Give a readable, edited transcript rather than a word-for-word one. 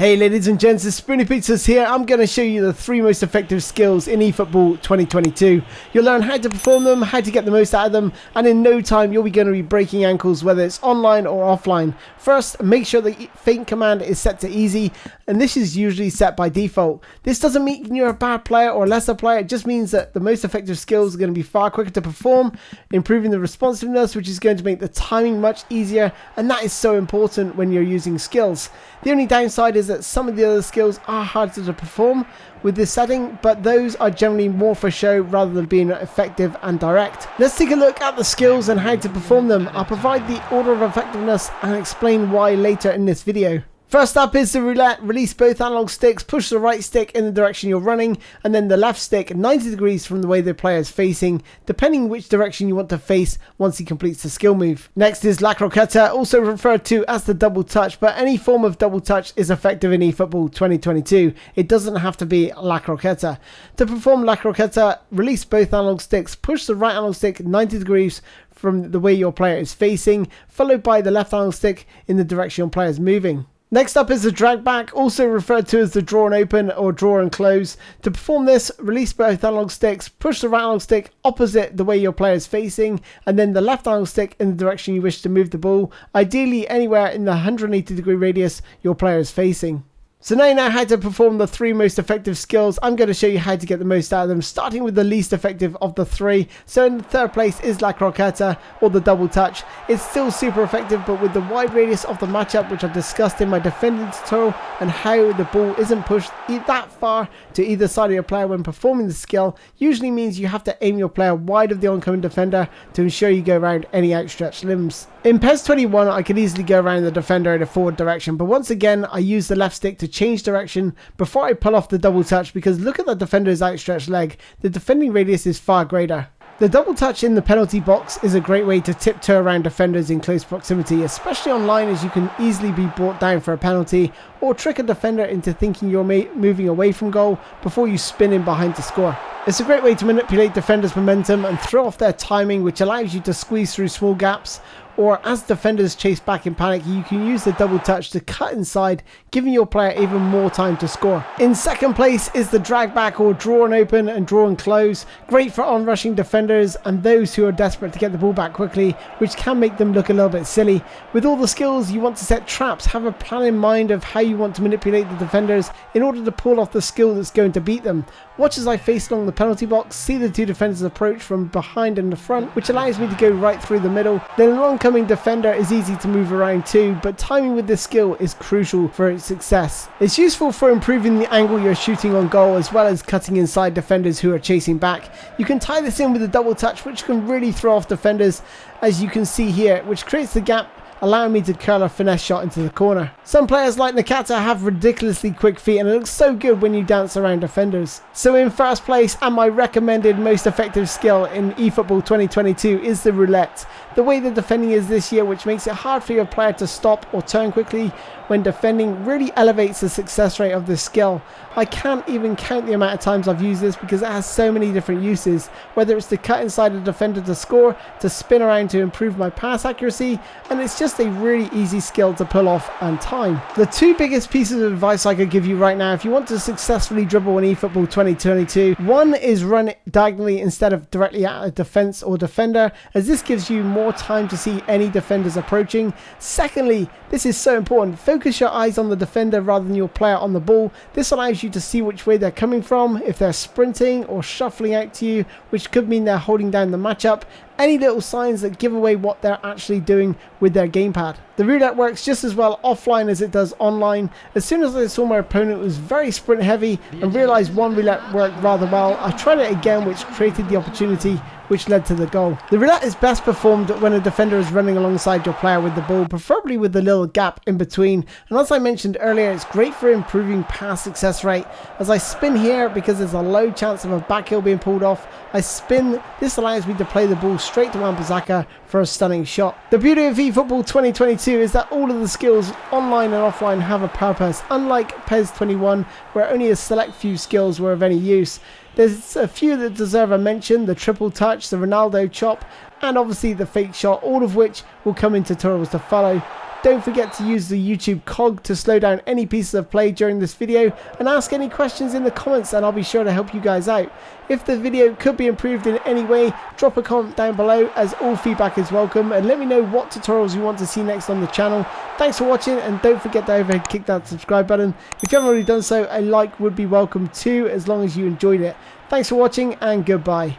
Hey ladies and gents, it's SpoonyPizzas here. I'm going to show you the 3 most effective skills in eFootball 2022. You'll learn how to perform them, how to get the most out of them, and in no time you'll be going to be breaking ankles whether it's online or offline. First, make sure the feint command is set to easy, and this is usually set by default. This doesn't mean you're a bad player or a lesser player, it just means that the most effective skills are going to be far quicker to perform, improving the responsiveness, which is going to make the timing much easier, and that is so important when you're using skills. The only downside is that some of the other skills are harder to perform with this setting, but those are generally more for show rather than being effective and direct. Let's take a look at the skills and how to perform them. I'll provide the order of effectiveness and explain why later in this video. First up is the Roulette Release. Both analog sticks, push the right stick in the direction you're running and then the left stick 90 degrees from the way the player is facing, depending which direction you want to face once he completes the skill move. Next is La Croqueta, also referred to as the double touch, but any form of double touch is effective in eFootball 2022. It doesn't have to be La Croqueta. To perform La Croqueta, release both analog sticks, push the right analog stick 90 degrees from the way your player is facing, followed by the left analog stick in the direction your player is moving. Next up is the drag back, also referred to as the draw and open or draw and close. To perform this, release both analog sticks, push the right analog stick opposite the way your player is facing, and then the left analog stick in the direction you wish to move the ball, ideally anywhere in the 180 degree radius your player is facing. So now you know how to perform the 3 most effective skills. I'm going to show you how to get the most out of them, starting with the least effective of the 3. So in the 3rd place is La Croqueta, or the double touch. It's still super effective, but with the wide radius of the matchup, which I've discussed in my defending tutorial, and how the ball isn't pushed that far to either side of your player when performing the skill, usually means you have to aim your player wide of the oncoming defender to ensure you go around any outstretched limbs. In PES 21, I could easily go around the defender in a forward direction, but once again, I use the left stick to change direction before I pull off the double touch, because look at the defender's outstretched leg. The defending radius is far greater. The double touch in the penalty box is a great way to tiptoe around defenders in close proximity, especially online, as you can easily be brought down for a penalty or trick a defender into thinking you're moving away from goal before you spin in behind to score. It's a great way to manipulate defenders' momentum and throw off their timing, which allows you to squeeze through small gaps, or as defenders chase back in panic, you can use the double touch to cut inside, giving your player even more time to score. In 2nd place is the drag back, or draw and open and draw and close. Great for on-rushing defenders and those who are desperate to get the ball back quickly, which can make them look a little bit silly. With all the skills, you want to set traps, have a plan in mind of how you want to manipulate the defenders in order to pull off the skill that's going to beat them. Watch as I face along the penalty box, see the 2 defenders approach from behind and the front, which allows me to go right through the middle. Then an oncoming defender is easy to move around too, but timing with this skill is crucial for its success. It's useful for improving the angle you're shooting on goal, as well as cutting inside defenders who are chasing back. You can tie this in with a double touch, which can really throw off defenders, as you can see here, which creates the gap, allowing me to curl a finesse shot into the corner. Some players like Nakata have ridiculously quick feet, and it looks so good when you dance around defenders. So in 1st place, and my recommended most effective skill in eFootball 2022, is the Roulette. The way the defending is this year, which makes it hard for your player to stop or turn quickly when defending, really elevates the success rate of this skill. I can't even count the amount of times I've used this because it has so many different uses, whether it's to cut inside a defender to score, to spin around to improve my pass accuracy, and it's just a really easy skill to pull off and time. The 2 biggest pieces of advice I could give you right now if you want to successfully dribble in eFootball 2022, one is run it diagonally instead of directly at a defense or defender, as this gives you more time to see any defenders approaching. Secondly, this is so important, focus your eyes on the defender rather than your player on the ball. This allows you to see which way they're coming from, if they're sprinting or shuffling out to you, which could mean they're holding down the matchup. Any little signs that give away what they're actually doing with their gamepad. The roulette works just as well offline as it does online. As soon as I saw my opponent was very sprint heavy and realized one roulette worked rather well, I tried it again, which created the opportunity which led to the goal. The roulette is best performed when a defender is running alongside your player with the ball, preferably with a little gap in between. And as I mentioned earlier, it's great for improving pass success rate. As I spin here, because there's a low chance of a back heel being pulled off, I spin. This allows me to play the ball straight to Wan-Bissaka for a stunning shot. The beauty of eFootball 2022 is that all of the skills online and offline have a purpose, unlike PES 21 where only a select few skills were of any use. There's a few that deserve a mention: the triple touch, the Ronaldo chop, and obviously the fake shot, all of which will come in tutorials to follow. Don't forget to use the YouTube cog to slow down any pieces of play during this video, and ask any questions in the comments and I'll be sure to help you guys out. If the video could be improved in any way, drop a comment down below, as all feedback is welcome, and let me know what tutorials you want to see next on the channel. Thanks for watching, and don't forget to overhead kick that subscribe button. If you haven't already done so, a like would be welcome too, as long as you enjoyed it. Thanks for watching and goodbye.